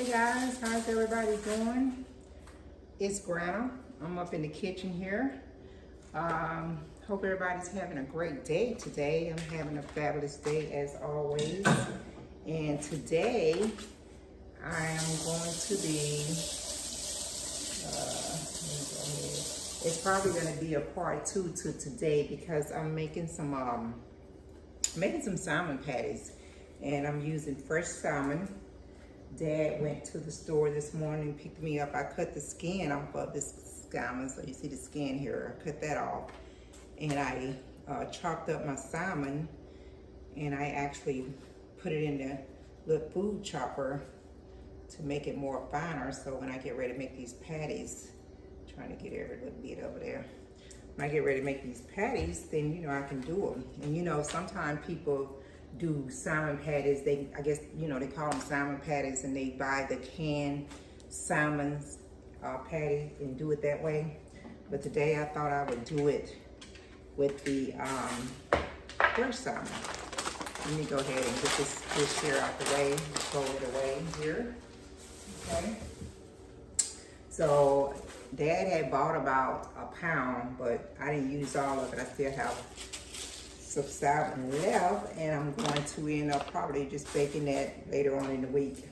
Hey guys, how's everybody doing? It's Granna. I'm up in the kitchen here. Hope everybody's having a great day today. I'm having a fabulous day as always. And today I am going to be, it's probably going to be a part 2 to today because I'm making some salmon patties, and I'm using fresh salmon. Dad went to the store this morning, picked me up. I cut the skin off of this salmon, so you see the skin here. I cut that off, and I chopped up my salmon, and I actually put it in the little food chopper to make it more finer. So when I get ready to make these patties, trying to get every little bit over there. When I get ready to make these patties, then you know I can do them. And you know, sometimes people do salmon patties. I guess they call them salmon patties, and they buy the canned salmon patty and do it that way. But today I thought I would do it with the fresh salmon. Let me go ahead and get this here out the way, throw it away here. Okay. So Dad had bought about a pound, but I didn't use all of it. I still have some salmon left, and I'm going to end up probably just baking that later on in the week.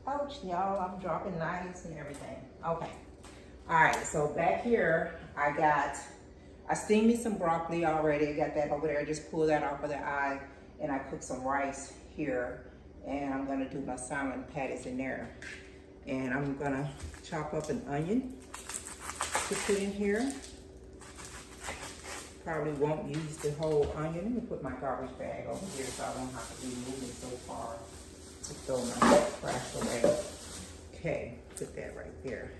Ouch, y'all, I'm dropping knives and everything. Okay. All right, so back here, I steamed me some broccoli already. I got that over there. I just pulled that off of the eye, and I cooked some rice here, and I'm gonna do my salmon patties in there. And I'm gonna chop up an onion to put in here. Probably won't use the whole onion. Let me put my garbage bag over here so I don't have to be moving so far to throw my trash away. Okay, put that right there.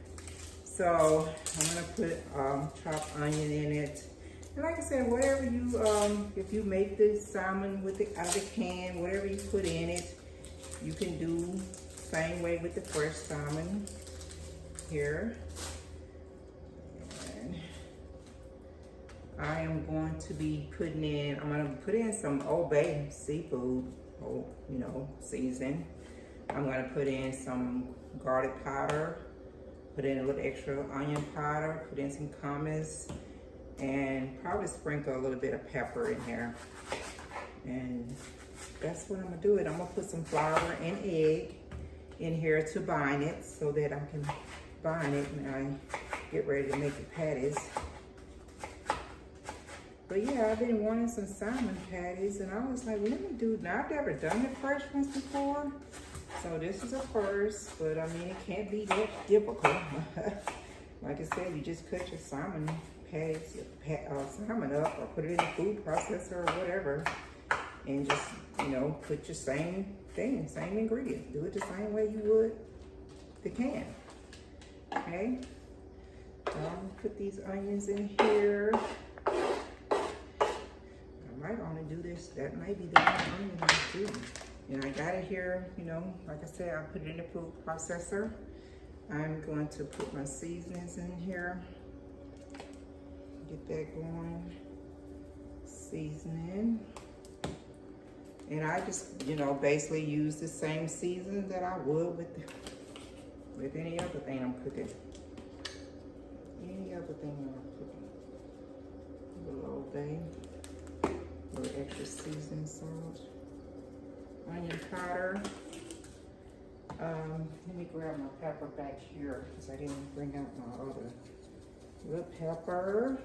So I'm gonna put chopped onion in it. And like I said, whatever you, if you make the salmon out of the can, whatever you put in it, you can do same way with the fresh salmon here. And I am going to be I'm going to put in some Old Bay seafood, seasoning. I'm going to put in some garlic powder, put in a little extra onion powder, put in some commas, and probably sprinkle a little bit of pepper in here. And that's what I'm going to do. I'm going to put some flour and egg in here to bind it so that I can bind it when I get ready to make the patties. But yeah, I've been wanting some salmon patties, and I was like, let me do it. Now, I've never done the fresh ones before, so this is a first, but I mean, it can't be that difficult. Like I said, you just cut your salmon patties, salmon up, or put it in the food processor or whatever, and just, put your same thing, same ingredients. Do it the same way you would the can. Okay? Put these onions in here. I might only do this. That may be the one onion I do. And I got it here, like I said, I put it in the food processor. I'm going to put my seasonings in here. Get that going. Seasoning. And I just, basically use the same seasoning that I would with any other thing I'm cooking. Any other thing I'm cooking. A little Old Bay. A little extra seasoning salt. Onion powder. Let me grab my pepper back here because I didn't bring out my other little pepper.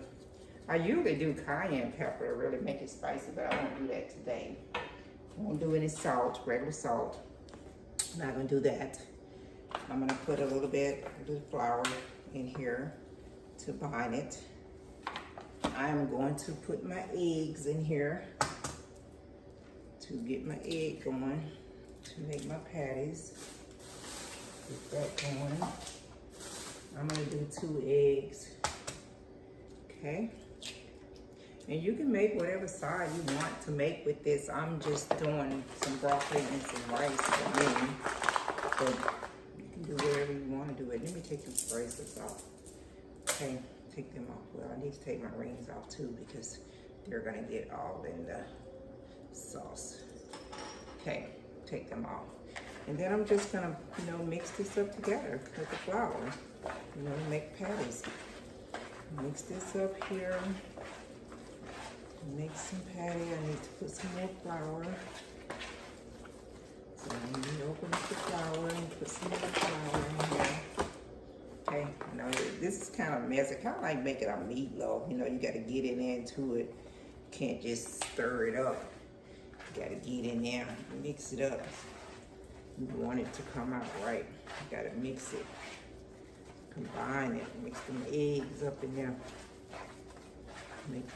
I usually do cayenne pepper to really make it spicy, but I won't do that today. I won't do any salt, regular salt. I'm not gonna do that. I'm gonna put a little bit of flour in here to bind it. I'm going to put my eggs in here to get my egg going to make my patties. Get that going. I'm gonna do 2 eggs. Okay. And you can make whatever side you want to make with this. I'm just doing some broccoli and some rice for me. But you can do whatever you want to do it. Let me take these bracelets off. Okay, take them off. Well, I need to take my rings off too because they're gonna get all in the sauce. Okay, take them off. And then I'm just gonna, mix this up together with the flour. Make patties. Mix this up here. Make some patty. I need to put some more flour. So I need to open up the flour and put some more flour in here. Okay, this is kind of messy. Kind of like making a meatloaf. You gotta get into it. Can't just stir it up. You gotta get in there, mix it up. You want it to come out right. You gotta mix it, combine it, mix them eggs up in there. Make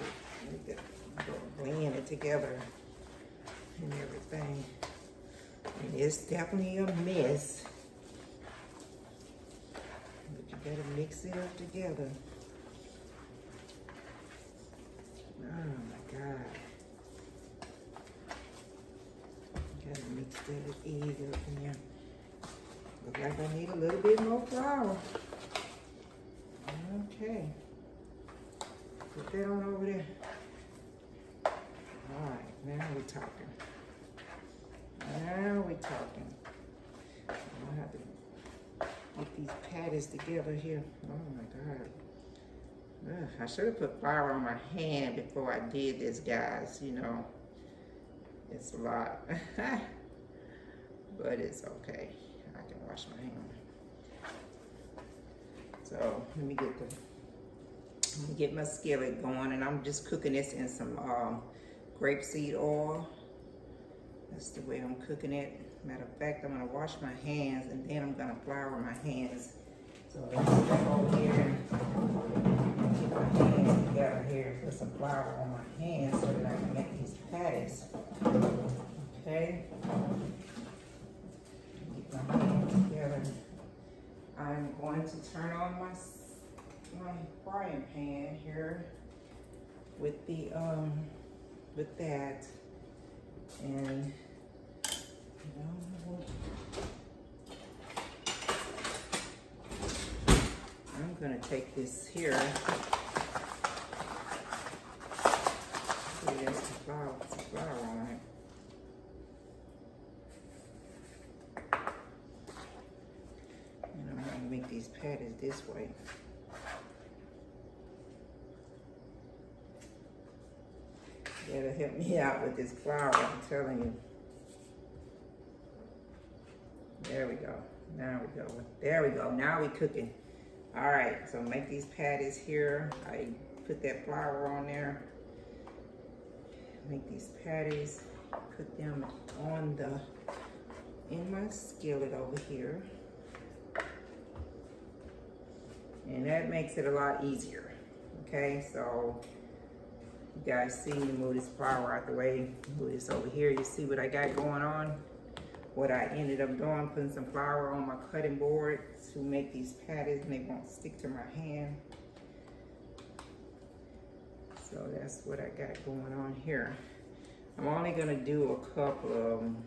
it blend it together and everything. And it's definitely a mess, but you gotta mix it up together. Oh my God. Gotta mix that egg up in there. Look like I need a little bit more flour. Okay. Put that on over there. All right, now we're talking. Now we're talking. I'll have to get these patties together here. Oh my God. Ugh, I should have put flour on my hand before I did this, guys. It's a lot. But it's okay. I can wash my hand. So let me get my skillet going, and I'm just cooking this in some grapeseed oil. That's the way I'm cooking it. Matter of fact, I'm gonna wash my hands and then I'm gonna flour my hands. So let's go over here and get my hands together here, put some flour on my hands so that I can make these patties. Okay. Get my hands together. I'm going to turn on my frying pan here with the with that, and I'm gonna take this here. See, there's some flour on it. And I'm gonna make these patties this way. That'll help me out with this flour, I'm telling you. There we go. Now we go. There we go. Now we're cooking. All right, so make these patties here. I put that flour on there. Make these patties. Put them on in my skillet over here. And that makes it a lot easier. Okay, so you guys see me move this flour out the way. Move this over here. You see what I got going on? What I ended up doing, putting some flour on my cutting board to make these patties and they won't stick to my hand. So that's what I got going on here. I'm only gonna do a couple of them.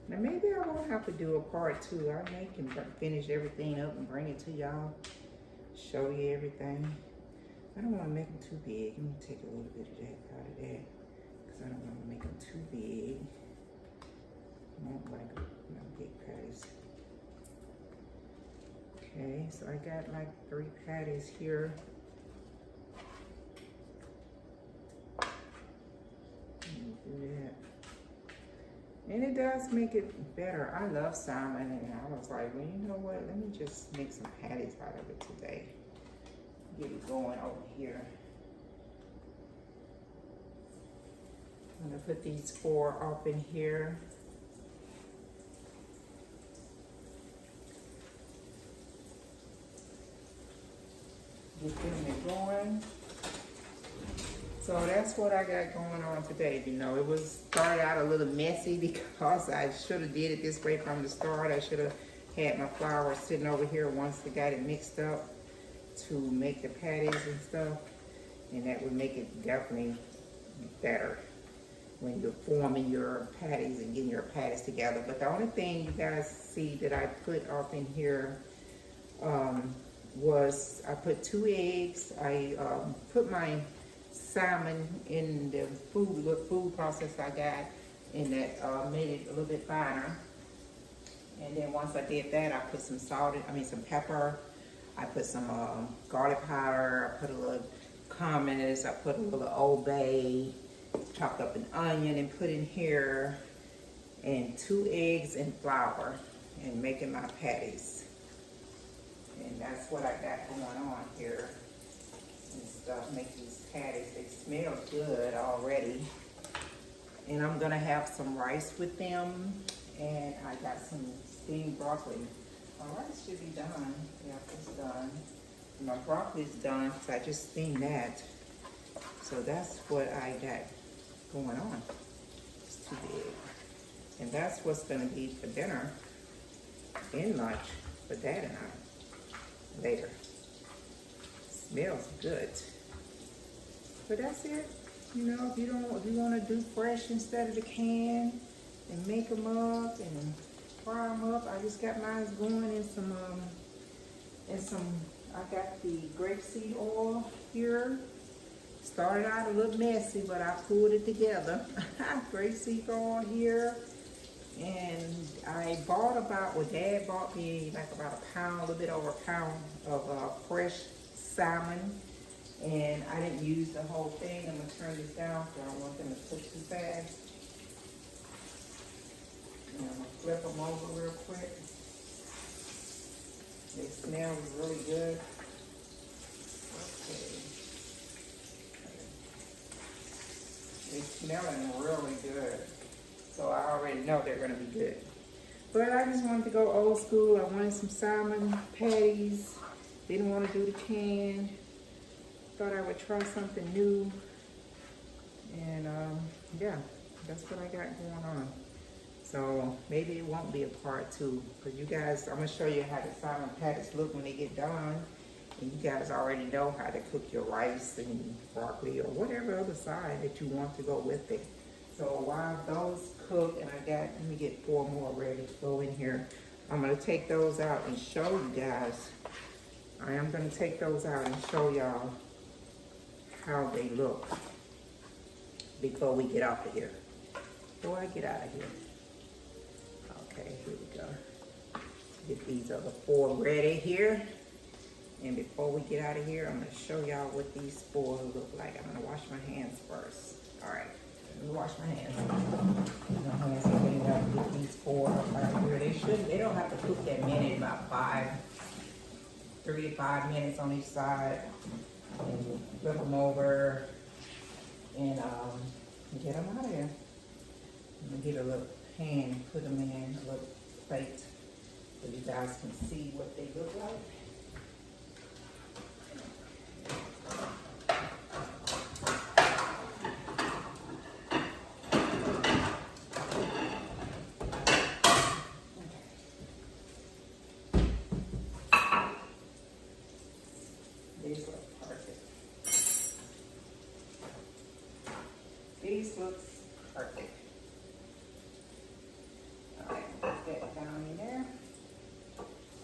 Now maybe I won't have to do a part two. I may can finish everything up and bring it to y'all. Show you everything. I don't wanna make them too big. Let me take a little bit of that out of that, because I don't wanna make them too big. I don't like big patties. Okay, so I got like 3 patties here. Do that. And it does make it better. I love salmon, and I was like, well, you know what? Let me just make some patties out of it today. Get it going over here. I'm gonna put these 4 up in here. Get them going. So that's what I got going on today. You know, it was started out a little messy because I should have did it this way from the start. I should have had my flour sitting over here once I got it mixed up to make the patties and stuff. And that would make it definitely better when you're forming your patties and getting your patties together. But the only thing you guys see that I put up in here was I put 2 eggs. I put my salmon in the food process I got, and that made it a little bit finer. And then once I did that, I put some some pepper. I put some garlic powder. I put a little commas. I put a little Old Bay. Chopped up an onion and put in here. And 2 eggs and flour. And making my patties. And that's what I got going on here. And stuff. Make these patties. They smell good already. And I'm gonna have some rice with them. And I got some steamed broccoli. My rice should be done. Yeah, it's done. My broccoli's done, so I just steamed that. So that's what I got going on. It's too big. And that's what's gonna be for dinner and lunch for Dad and I later. Smells good. But that's it. You know, if you want to do fresh instead of the can and make them up and fry them up, I just got mine going in some I got the grapeseed oil here. Started out a little messy, but I pulled it together. Grapeseed oil here. And I bought Dad bought me like about a pound, a little bit over a pound of fresh salmon. And I didn't use the whole thing. I'm gonna turn this down so I don't want them to cook too fast. And I'm gonna flip them over real quick. They smell really good. Okay. They're smelling really good. So I already know they're gonna be good. But I just wanted to go old school. I wanted some salmon patties. Didn't want to do the can. Thought I would try something new. And yeah, that's what I got going on. So maybe it won't be a part 2. Because you guys, I'm going to show you how the salmon patties look when they get done. And you guys already know how to cook your rice and broccoli or whatever other side that you want to go with it. So while those cook, and let me get 4 more ready to go in here. I'm going to take those out and show you guys. I am going to take those out and show y'all how they look before we get out of here. Before I get out of here. Okay, here we go. Get these other 4 ready here. And before we get out of here, I'm going to show y'all what these 4 look like. I'm going to wash my hands first. All right, let me wash my hands. My hands are clean up. Get these 4 right here. They don't have to cook that minute, about 3 to 5 minutes on each side. And flip them over and get them out of there. I'm gonna get a little pan, put them in a little plate so you guys can see what they look like. These look perfect. These looks perfect. All right, put that down in there.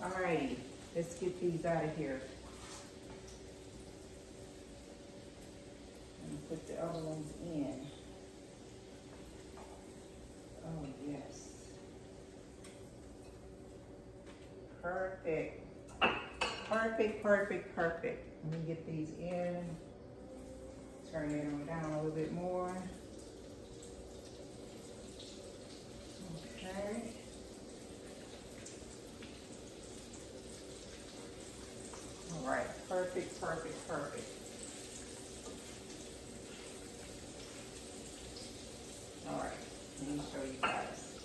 All righty, let's get these out of here. And put the other ones in. Oh yes. Perfect. Perfect, perfect, perfect. Let me get these in. Turn it on down a little bit more. Okay. All right, perfect, perfect, perfect. All right, let me show you guys.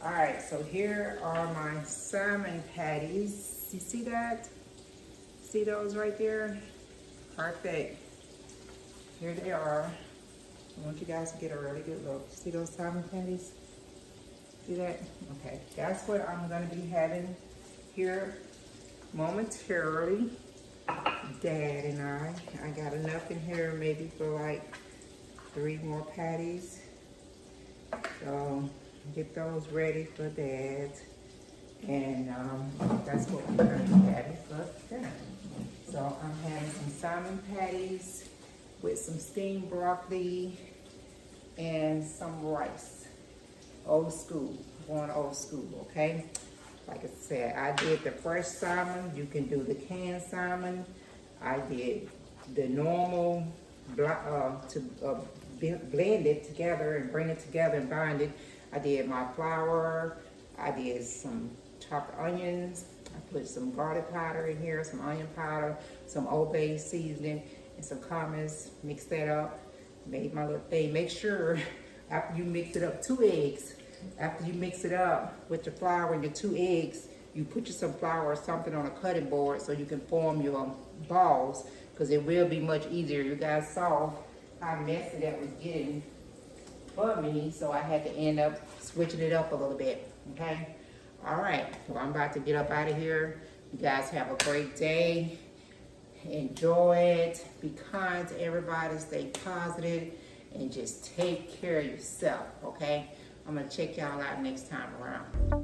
All right, so here are my salmon patties. You see that? See those right there? Perfect. Here they are. I want you guys to get a really good look. See those salmon patties? See that? Okay, that's what I'm gonna be having here momentarily. Dad and I got enough in here maybe for like 3 more patties. So get those ready for Dad. And that's what we're gonna be having for dinner. So I'm having some salmon patties with some steamed broccoli and some rice. Old school, going old school, okay? Like I said, I did the fresh salmon. You can do the canned salmon. I did the normal blend it together and bring it together and bind it. I did my flour. I did some chopped onions. I put some garlic powder in here, some onion powder, some Old Bay seasoning, and some comments. Mix that up. Made my little thing. Make sure after you mix it up, 2 eggs. After you mix it up with the flour and your 2 eggs, you put some flour or something on a cutting board so you can form your balls, because it will be much easier. You guys saw how messy that was getting for me, so I had to end up switching it up a little bit, okay? All right, well, I'm about to get up out of here. You guys have a great day. Enjoy it. Be kind to everybody. Stay positive. And just take care of yourself, okay? I'm going to check y'all out next time around.